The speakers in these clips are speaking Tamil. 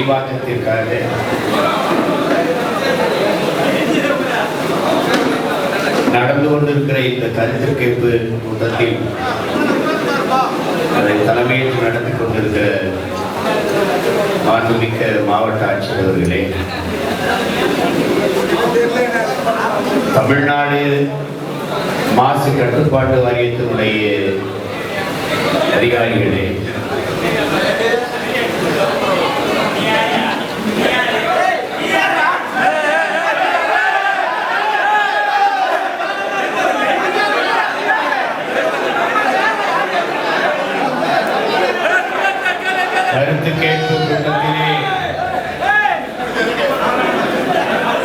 விரிவாக்கத்திற்காக நடந்து கொண்டிருக்கிற இந்த கருத்து கேட்பு கூட்டத்தில் அதை தலைமையேற்று நடத்தி கொண்டிருக்கிற மாண்புமிக்க மாவட்ட ஆட்சியர் அவர்களே, தமிழ்நாடு மாசு கட்டுப்பாட்டு வாரியத்தினுடைய அதிகாரிகளே, கருத்து கேட்பு கூட்டத்திலே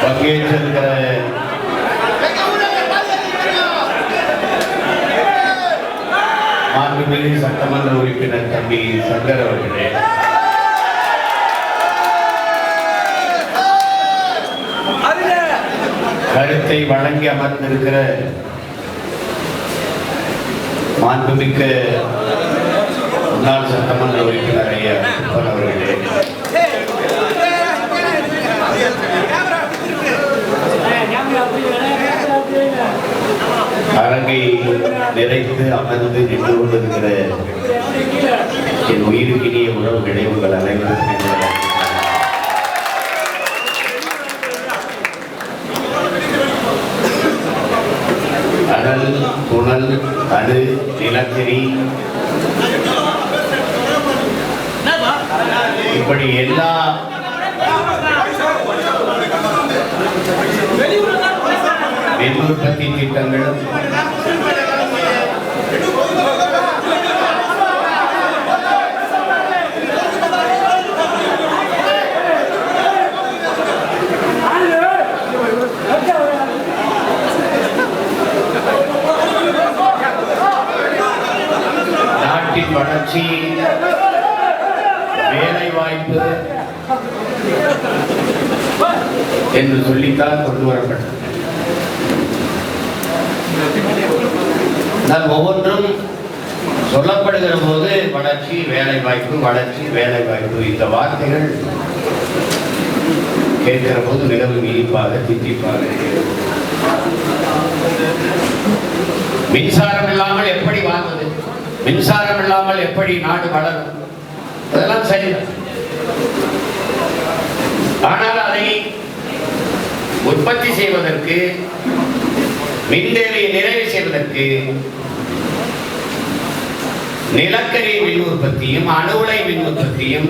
பங்கேற்றிருக்கிற மாண்புமிகு சட்டமன்ற உறுப்பினர் தம்பி சங்கர் அவர்களே, கருத்தை வழங்கி அமர்ந்திருக்கிற மாண்புமிக்க முன்னாள் சட்டமன்ற உறுப்பினர் ஐயா அவர்களே, அரங்கை நிறைத்து அமர்ந்து நின்று கொண்டிருக்கிற என் உயிருக்கினிய உறவுகளை உங்கள் அனைவருக்கும் அனல், புனல், அணு, நிலக்கரி இப்படி எல்லா மின் உற்பத்தி திட்டங்களும் நாட்டின் வளர்ச்சி, வேலை வாய்ப்பு என்று சொல்லித்தான் கொண்டு வரப்பட்டது. ஒவ்வொன்றும் சொல்லப்படுகிற போது வளர்ச்சி, வேலை வாய்ப்பு, வளர்ச்சி, வேலை வாய்ப்பு, இந்த வார்த்தைகள் கேட்கிற போது மிகவும் இனிப்பாக, தித்திப்பாக. மின்சாரம் இல்லாமல் எப்படி வாழ்வது, மின்சாரம் இல்லாமல் எப்படி நாடு வளரும், அதெல்லாம் சரி. ஆனால் அதை உற்பத்தி செய்வதற்கு, மின் தேவையை நிறைவு செய்வதற்கு நிலக்கரி மின் உற்பத்தியும், அணு உலை மின் உற்பத்தியும்,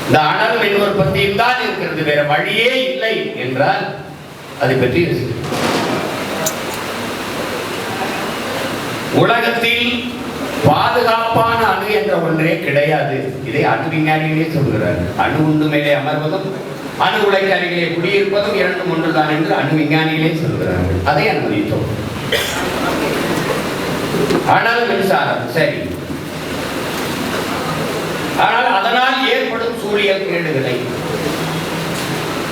இந்த அனல் மின் உற்பத்தியும் தான் இருக்கிறது. வேற வழியே இல்லை என்றால் அதை பற்றி உலகத்தில் பாதுகாப்பான அணு என்ற ஒன்றே கிடையாது. இதை அணு விஞ்ஞானிகளே சொல்கிறார். அணு உண்டு மேலே அமர்வதும் அணு உலைக்கு அருகிலே குடியிருப்பதும் இரண்டும் ஒன்றுதான் என்று அணு விஞ்ஞானிகளே சொல்கிறார்கள். அதை அனுமதித்தோம். ஆனால் மின்சாரம் சரி, ஆனால் அதனால் ஏற்படும் சூழியல் கேடுகளை,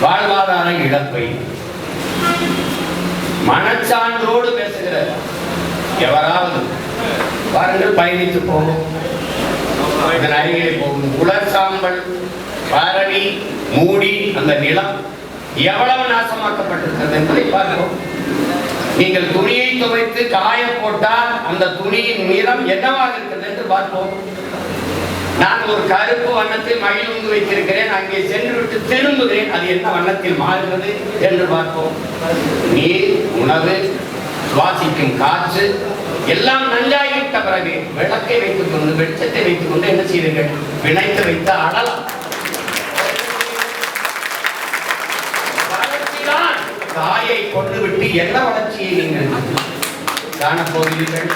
வாழ்வாதார இழப்பை மனச்சான்றோடு பேசுகிற எவராவது பாருங்கள், பயணித்து போகும், இதன் அருகிலே போகும் உலர் சாம்பல், பரணி, மூடி, அந்த நிலம் எவ்வளவு நாசமாக்கப்பட்டிருக்கிறது என்பதை பார்ப்போம். நீங்கள் துணியை துவைத்து காய போட்டால் அந்த துணியின் நிறம் என்னவாக இருக்கிறது என்று பார்ப்போம். நான் ஒரு கருப்பு வண்ணத்தில் மகிழ்ந்து வைத்திருக்கிறேன், அங்கே சென்று விட்டு திரும்புகிறேன், அது என்ன வண்ணத்தில் மாறுகிறது என்று பார்ப்போம். நீர், உணவு, சுவாசிக்கும் காற்று எல்லாம் நஞ்சாகிவிட்ட பிறகு விளக்கை வைத்துக் கொண்டு, வெளிச்சத்தை வைத்துக் கொண்டு என்ன செய்வீர்கள்? வினைத்து வைத்த அடலாம். வளர்ச்சிதான் தாயை கொண்டு விட்டு என்ன வளர்ச்சியை நீங்கள் காணப்போகிறீர்கள்?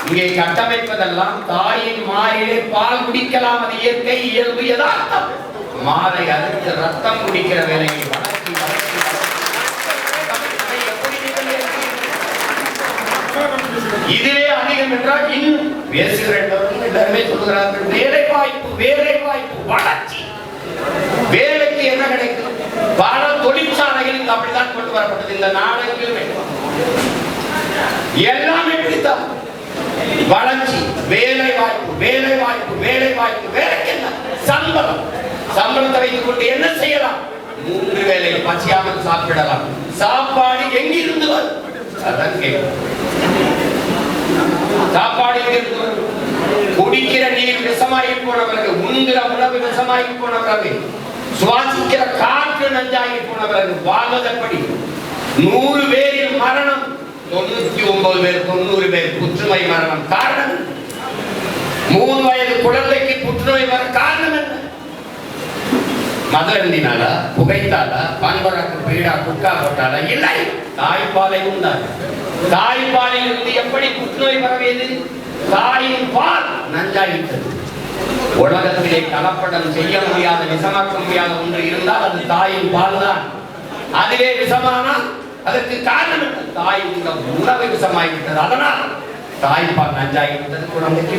இங்கே கட்டமைப்பதெல்லாம் தாயின் மாறிலே பால் குடிக்கலாம், அது இயற்கை, இயல்பு, யதார்த்தம். மாறை அறுத்து ரத்தம் குடிக்கிற வேலையை வளர்ச்சி இதுவே அதிகம் என்றால் இன்னும் பேசுகிற எல்லாருமே சொல்கிறார்கள். வேலை வாய்ப்பு, வேலை வாய்ப்பு, வளர்ச்சி. வேலைக்கு என்ன கிடைக்கும்? பல தொழிற்சாலைகள் அப்படித்தான் கொண்டு வரப்பட்டது. இந்த நாடகங்கள் எல்லாம் எப்படித்தான் வளர்ச்சி, வேலை வாய்ப்பு, வேலை வாய்ப்பு, வேலை வாய்ப்பு. வேலைக்கு என்ன? சம்பளம். சம்பளத்தை வைத்துக் கொண்டு என்ன செய்யலாம்? 3 வேளை பசியாமல் சாப்பிடலாம். சாப்பாடு எங்கிருந்து வரும்? அதான் கேள்வி. சாப்பாடு எங்கிருந்து வரும்? குடிக்கிற நீர் விஷமாகி போனவர்கள், உண்கிற உணவு விஷமாகி போனவர்கள், சுவாசிக்கிற காற்று நஞ்சாகி போனவர்கள் வாழ்வதற்படி 100 பேரில் மரணம், 99 பேர் 90 பேர் புற்றுநோய் மரணம். காரணம் 3 வயது குழந்தைக்கு புற்றுநோய் வர காரணம் என்ன? மதுரந்தினாலா, புகைத்தாலா, பான்பராக்கு பீடா குக்கா போட்டாலா? இல்லை, தாய்ப்பாலை உண்டாது. தாய்ப்பாலில் இருந்து எப்படி புற்றுநோய் பரவியது? தாயின் பால் நஞ்சாகிட்டது. உலகத்திலே கலப்படம் செய்ய முடியாத, விஷமாக்க முடியாத ஒன்று இருந்தால் அது தாயின் பால் தான். அதுவே விஷமானால் அதற்கு காரணம் என்ன? தாய் உள்ள உணவு விஷமாகிவிட்டது. அதனால் தாய்ப்பால் நஞ்சாகிவிட்டது. குழந்தைக்கு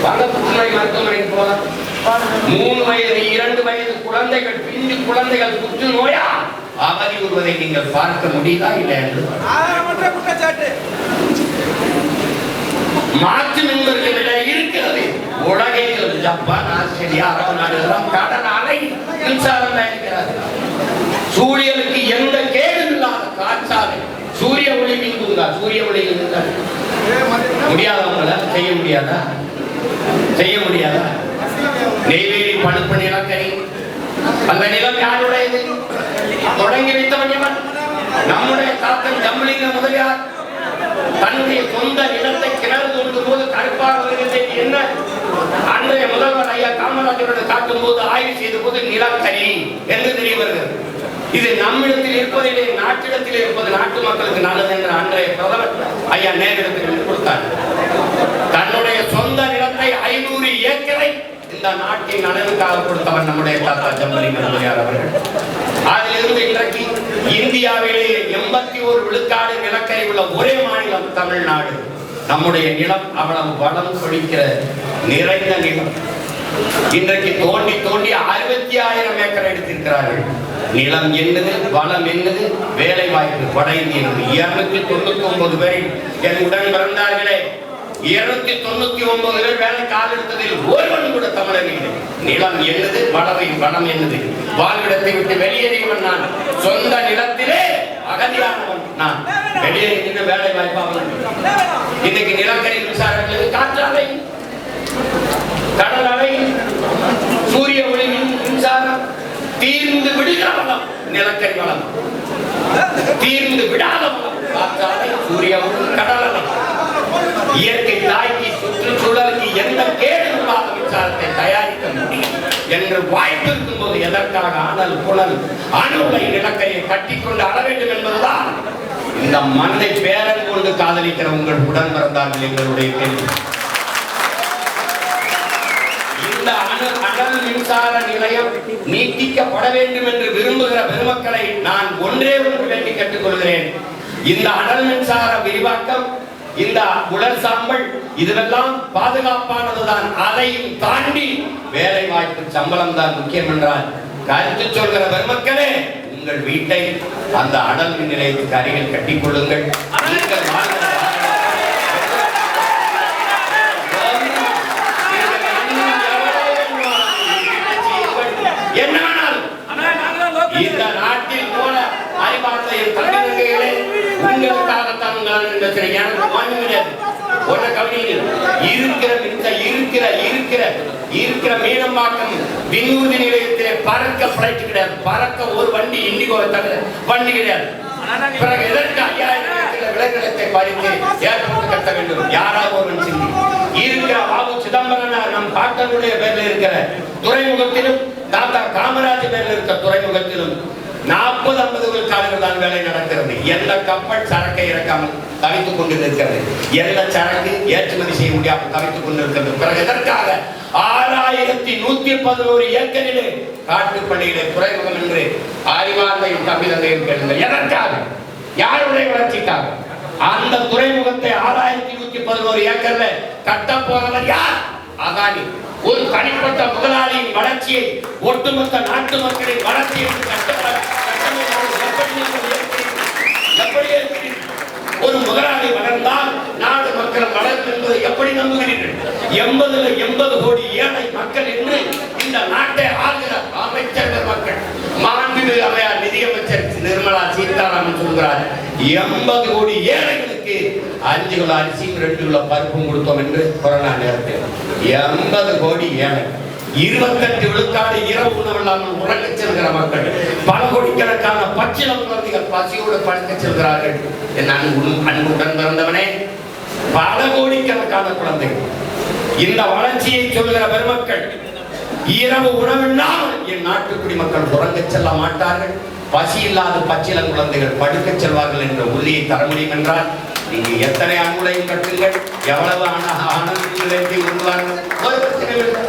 பல புற்றுநோய் மருத்துவமனைக்கு போகலாம். 3 வயது 2 வயது குழந்தைகள், பிஞ்சு குழந்தைகள் புற்றுநோயா அவதி வருவதை நீங்கள் பார்க்க முடியுதா? இல்லை என்று மாற்று மின்வர்கள் இருக்கிறது. உலகில் ஜப்பான், ஆஸ்திரேலியா, அரபு நாடுகள் கடல் அலை மின்சாரம் தயாரிக்கிறார். சூரியனுக்கு எந்த கேடும் இல்லாத காற்றாலை சூரிய ஒளி மின்குங்க. சூரிய ஒளி முடியாதவங்கள செய்ய முடியாதா? செய்ய முடியாதா? நெய்வேலி பழுப்பு நிலக்கரி, அந்த நிலம் யாருடையது? தொடங்கி வைத்தவன் எவன்? நம்முடைய தாத்தன் ஜம்புலிங்க முதலியார் தன்னுடைய சொந்த நிலத்தை கிணறு தோண்டும் போது கருப்பாக வருகிறது. என்ன அன்றைய முதல்வர் ஐயா காமராஜருடன் காட்டும் போது ஆய்வு செய்த போது நிலக்கரி என்று தெரிய வருகிறது. இது நம்மிடத்தில் இருப்பதிலே, நாட்டிடத்தில் இருப்பது நாட்டு மக்களுக்கு நல்லது என்று அன்றைய பிரதமர் ஐயா நேரிடத்தில் கொடுத்தார். தன்னுடைய சொந்த நிலத்தை 500 ஏக்கரை இந்த நாட்டின் நலனுக்காக கொடுத்தவர் நம்முடைய தாத்தா ஜம்புலிங்க முதலியார் அவர்கள். அதிலிருந்து இன்றைக்கு இந்தியாவிலே 81 விழுக்காடு நிலக்கரி உள்ள ஒரே மாநிலம் தமிழ்நாடு. நம்முடைய நிலம் அவ்வளவு வளம் கொடிக்கிற நிறைந்த நிலம். இன்றைக்கு தோண்டி தோண்டி 60,000 ஏக்கர் எடுத்திருக்கிறார்கள். நிலம் என்னது, வளம் என்னது, வேலை வாய்ப்பு வட இந்தியர்கள் 299 பேரில் என் உடன் பிறந்தார்களே, 299 பேர் வேலை கால் எடுத்ததில் ஒருவன் கூட தமிழன் இல்லை. நிலம் என்னது, வளம் என்னது, வாழ்விடத்தை விட்டு வெளியேறியவன் நான். சொந்த நிலத்திலே அகதியானவன் நான். வெளியேறி நின்று வேலை வாய்ப்பாக இன்னைக்கு நிலக்கரி மின்சாரங்களுக்கு காற்றாலை, கடல் அலை, சூரிய ஒளி மின்சாரம், தீர்ந்து விடுகிற வளம் நிலக்கரி வளம், தீர்ந்து விடாத வளம் காற்றாலை, சூரிய ஒளி, கடல் அலை. இயற்கை தாய்க்கு, சுற்றுச்சூழலுக்கு எந்த கேடு இல்லாத மின்சாரத்தை தயாரிக்க முடியும் என்று வாய்ப்பு இருக்கும் போது எதற்காக அனல் புனல் அணுவை நிலக்கரியை கட்டிக்கொண்டு அட வேண்டும் என்பதுதான் இந்த மண்ணை பேரன் கொண்டு காதலிக்கிற உங்கள் உடன் பிறந்தார்கள் எங்களுடைய கேள்வி. இந்த அனல் மின்சார நிலையம் நீட்டிக்கப்பட வேண்டும் என்று விரும்புகிற பெருமக்களை நான் ஒன்றே ஒன்று வேண்டி கேட்டுக்கொள்கிறேன். இந்த அனல் மின்சார விரிவாக்கம், இந்த உலர் சாம்பல் இதுவெல்லாம் பாதுகாப்பானதுதான். அதையும் தாண்டி வேலை வாய்ப்பு, சம்பளம் தான் முக்கியம் என்றால் கருத்து சொல்கிற பெருமக்களே, உங்கள் வீட்டை அந்த அனல் மின் நிலையத்துக்கு அருகில் கட்டிக் கொள்ளுங்கள். இந்த நாட்டில் போல அறிவார்ந்த என் தம்பிகளே, உங்களுக்காகத்தான் எனக்கு மாற்றம் கிடையாது. ஒன்ன கவனிங்க, இருக்கிற மீனம்பாக்கம் விண்ணூர்தி நிலையத்திலே பறக்க பிளைட் கிடையாது. பறக்க ஒரு வண்டி இண்டிகோ தவிர வண்டி கிடையாது. பிறகு எதற்கு 5000 விளைநிலத்தை பறித்து ஏற்பட்டு கட்ட வேண்டும்? யாராவது ஒரு சிந்தி இருக்கிற பாபு சிதம்பரம் நம் பாட்டனுடைய பேர்ல இருக்கிற துறைமுகத்திலும், தாத்தா காமராஜ் பேர்ல இருக்கிற துறைமுகத்திலும் 40-50 விழுக்காடுகள் தான் வேலை நடக்கிறது. எந்த கப்பல் சரக்கை இறக்காமல் தவித்துக் கொண்டு இருக்கிறது, எந்த சரக்கு ஏற்றுமதி செய்ய முடியாமல் தவித்துக் கொண்டிருக்கிறது. பிறகு எதற்காக 6111 ஏக்கரிலே காட்டுப்பள்ளியிலே துறைமுகம் என்று அறிவார்ந்த தம்பி தந்தையில் கேளுங்கள். எதற்காக? யாருடைய வளர்ச்சிக்காக? அந்த துறைமுகத்தை 6111 ஏக்கர்ல கட்ட போறவர் யார்? அதானி. ஒரு தனிப்பட்ட முதலாளியின் வளர்ச்சியை, ஒட்டுமொத்த நாட்டு மக்களின் வளர்ச்சியை ஒரு முதலாளி வளர்ந்தால் நாடு மக்கள் வளர்க்கும் என்பதை எப்படி நம்புகிறீர்கள்? 80 கோடி ஏழை மக்கள் என்று இந்த நாட்டை ஆளுகிற அமைச்சர் சொல்கிறார், 80 கோடி ஏழைகளுக்கு 5 கிலோ அரிசியும் 2 கிலோ பருப்பும் கொடுத்தோம் என்று கொரோனா நேரத்தில். 80 கோடி ஏழை, 28 விழுக்காடு இரவு உணவில்லாமல் உறங்கச் செல்கிற மக்கள், பல கோடிக்கணக்கான பச்சிளம் குழந்தைகள் பசியோடு படுக்க செல்கிறார்கள். என் அன்புடன் பிறந்தவனே, பல கோடிக்கணக்கான குழந்தைகள். இந்த வளர்ச்சியை சொல்கிற பெருமக்கள், இரவு உணவில்லாமல் என் நாட்டு குடிமக்கள் உறங்கச் செல்ல மாட்டார்கள், பசி இல்லாத பச்சிளம் குழந்தைகள் படுக்க செல்வார்கள் என்ற உறுதியை தர முடியும் என்றால், நீங்க எத்தனை அங்குலையும் கட்டுங்கள், எவ்வளவு ஆனந்தத்தை உருவார்கள், ஒரு பிரச்சனை இல்லை,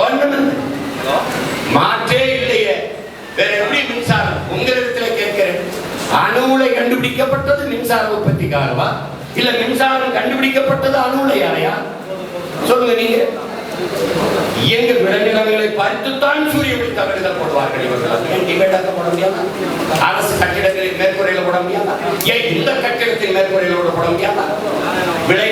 ஒன்றும் மாற்றே இல்லையே. வேற எப்படி மின்சாரம்? உங்களிடத்தில் கேட்கிறேன், அணு உலை கண்டுபிடிக்கப்பட்டது மின்சார உற்பத்திக்காகவா, இல்ல மின்சாரம் கண்டுபிடிக்கப்பட்டது அணு உலையாலையா? சொல்லுங்க நீங்க. இயங்க விளைநிலங்களை பறித்துத்தான் சூரிய ஒளி தகவல்கள் போடுவார்கள். இவர்கள் டிபேட்டாக போட முடியாதா? அரசு கட்டிடங்களில் மேற்கூரையில் போட முடியாதா? ஏன் இந்த கட்டிடத்தின் மேற்கூரையில் போட முடியாதா?